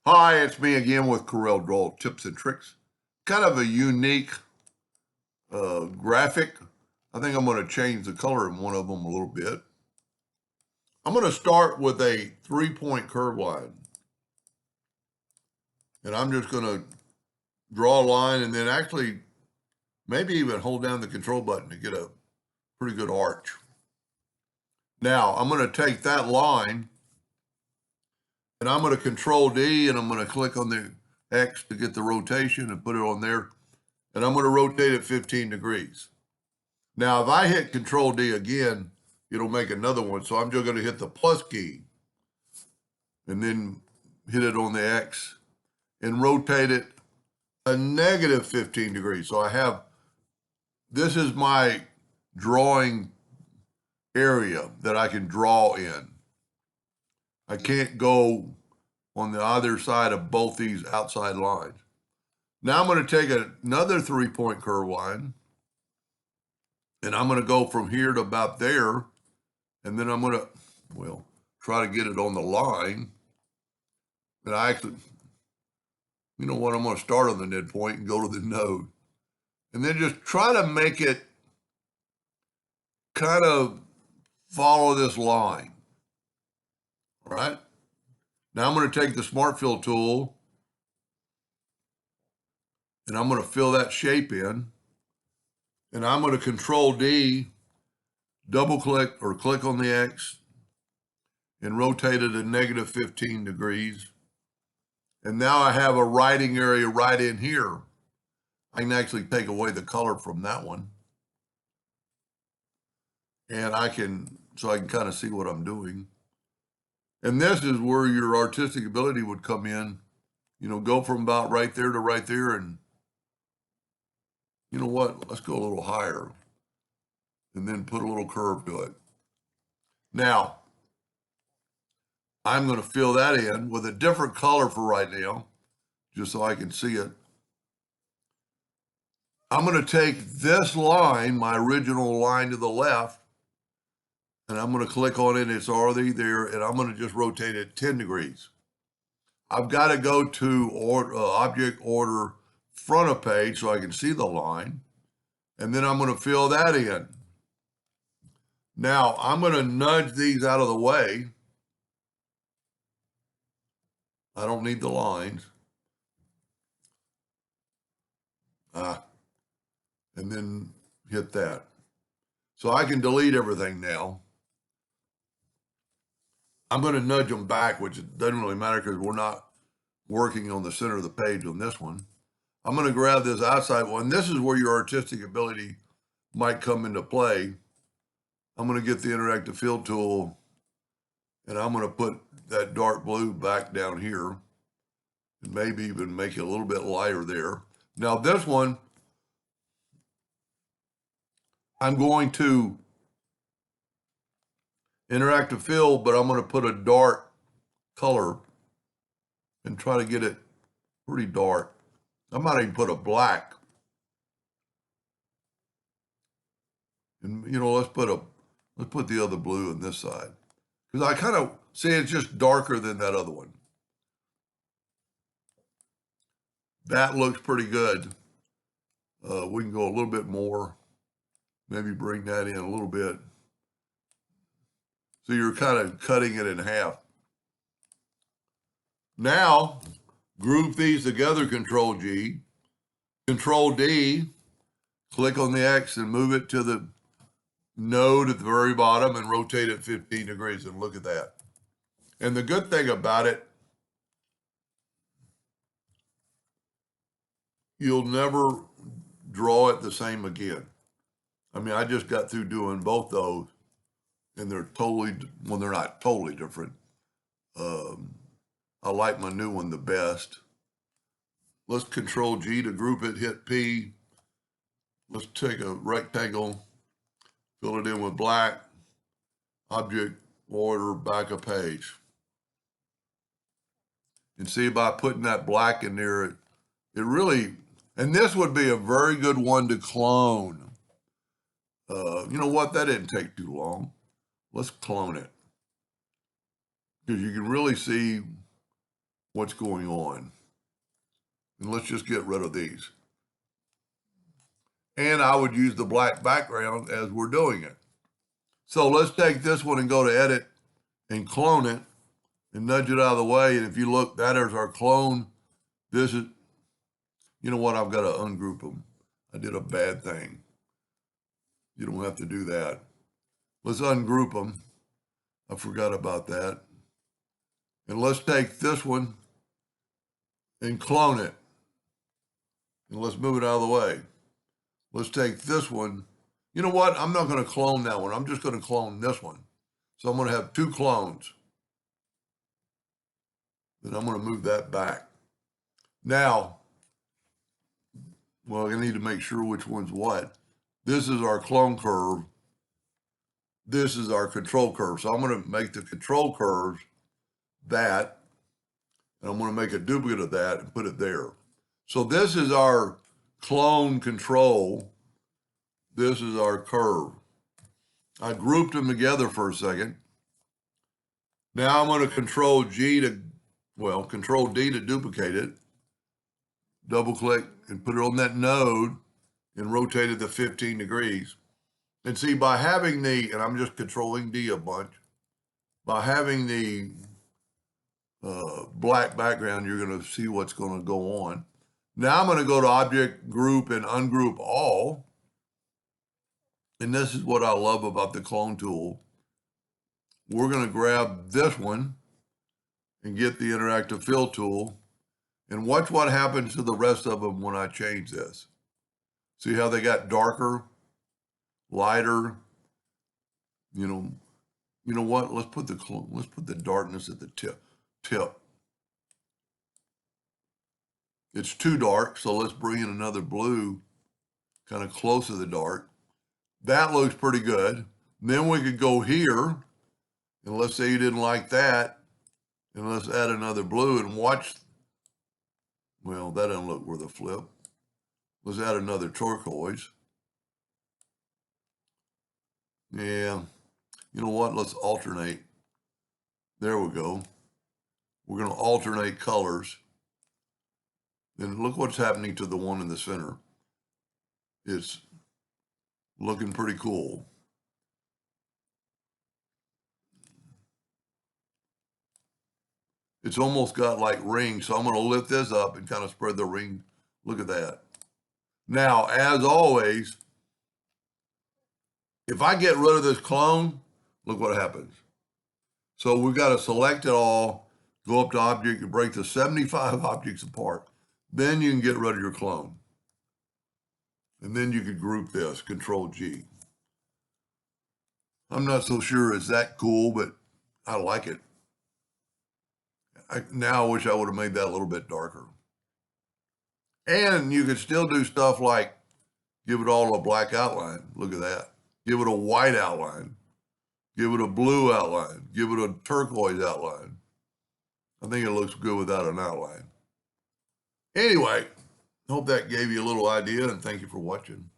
Hi, it's me again with Corel Draw Tips and Tricks. Kind of a unique graphic. I think I'm going to change the color in one of them a little bit. I'm going to start with a 3-point curve line. And I'm just going to draw a line and then actually maybe even hold down the control button to get a pretty good arch. Now, I'm going to take that line and I'm going to Control D and I'm going to click on the X to get the rotation and put it on there. And I'm going to rotate it 15 degrees. Now, if I hit Control D again, it'll make another one. So I'm just going to hit the plus key and then hit it on the X and rotate it a negative 15 degrees. So this is my drawing area that I can draw in. I can't go on the other side of both these outside lines. Now I'm going to take another 3-point curve line and I'm going to go from here to about there. And then I'm going to, try to get it on the line. And I actually, you know what, I'm going to start on the midpoint and go to the node. And then just try to make it kind of follow this line. All right. Now I'm going to take the Smart Fill tool and I'm going to fill that shape in. And I'm going to Control D, double click or click on the X and rotate it a negative 15 degrees. And now I have a writing area right in here. I can actually take away the color from that one. And so I can kind of see what I'm doing. And this is where your artistic ability would come in, go from about right there to right there. And you know what? Let's go a little higher and then put a little curve to it. Now, I'm going to fill that in with a different color for right now, just so I can see it. I'm going to take this line, my original line to the left, and I'm going to click on it. It's already there, and I'm going to just rotate it 10 degrees. I've got to go to Object Order Front of Page so I can see the line, and then I'm going to fill that in. Now, I'm going to nudge these out of the way. I don't need the lines. And then hit that. So I can delete everything now. I'm going to nudge them back, which doesn't really matter because we're not working on the center of the page on this one. I'm going to grab this outside one. This is where your artistic ability might come into play. I'm going to get the interactive fill tool and I'm going to put that dark blue back down here and maybe even make it a little bit lighter there. Now this one, I'm going to interactive fill, but I'm going to put a dark color and try to get it pretty dark. I might even put a black. And let's put the other blue on this side. Because I kind of see it's just darker than that other one. That looks pretty good. We can go a little bit more. Maybe bring that in a little bit. So you're kind of cutting it in half. Now, group these together, Control G, Control D, click on the X and move it to the node at the very bottom and rotate it 15 degrees and look at that. And the good thing about it, you'll never draw it the same again. I mean, I just got through doing both those and they're they're not totally different. I like my new one the best. Let's Control G to group it, hit P. Let's take a rectangle, fill it in with black, Object Order, back a page. And see, by putting that black in there, it really, and this would be a very good one to clone. You know what? That didn't take too long. Let's clone it. Because you can really see what's going on. And let's just get rid of these. And I would use the black background as we're doing it. So let's take this one and go to edit and clone it and nudge it out of the way. And if you look, that is our clone. This is, you know what? I've got to ungroup them. I did a bad thing. You don't have to do that. Let's ungroup them. I forgot about that. And let's take this one and clone it. And let's move it out of the way. Let's take this one. You know what? I'm not going to clone that one. I'm just going to clone this one. So I'm going to have two clones. Then I'm going to move that back. Now, well, I need to make sure which one's what. This is our clone curve. This is our control curve. So I'm going to make the control curves that, and I'm going to make a duplicate of that and put it there. So this is our clone control. This is our curve. I grouped them together for a second. Now I'm going to control D to duplicate it. Double click and put it on that node and rotate it to 15 degrees. And see, by having and I'm just controlling D a bunch, by having the black background, you're going to see what's going to go on. Now I'm going to go to Object, Group, and Ungroup All. And this is what I love about the clone tool. We're going to grab this one and get the interactive fill tool and watch what happens to the rest of them when I change this. See how they got darker, lighter? You know what? Let's put the darkness at the tip. It's too dark, so let's bring in another blue kind of close to the dark. That looks pretty good. Then we could go here, and let's say you didn't like that, and let's add another blue and watch. Well, that doesn't look worth a flip. Let's add another turquoise. Yeah, you know what? Let's alternate. There we go. We're going to alternate colors. And look what's happening to the one in the center. It's looking pretty cool. It's almost got like rings, so I'm going to lift this up and kind of spread the ring. Look at that. Now, as always, if I get rid of this clone, look what happens. So we've got to select it all, go up to Object, and break the 75 objects apart. Then you can get rid of your clone. And then you can group this, Control G. I'm not so sure it's that cool, but I like it. Now I wish I would have made that a little bit darker. And you could still do stuff like give it all a black outline. Look at that. Give it a white outline. Give it a blue outline. Give it a turquoise outline. I think it looks good without an outline. Anyway, hope that gave you a little idea, and thank you for watching.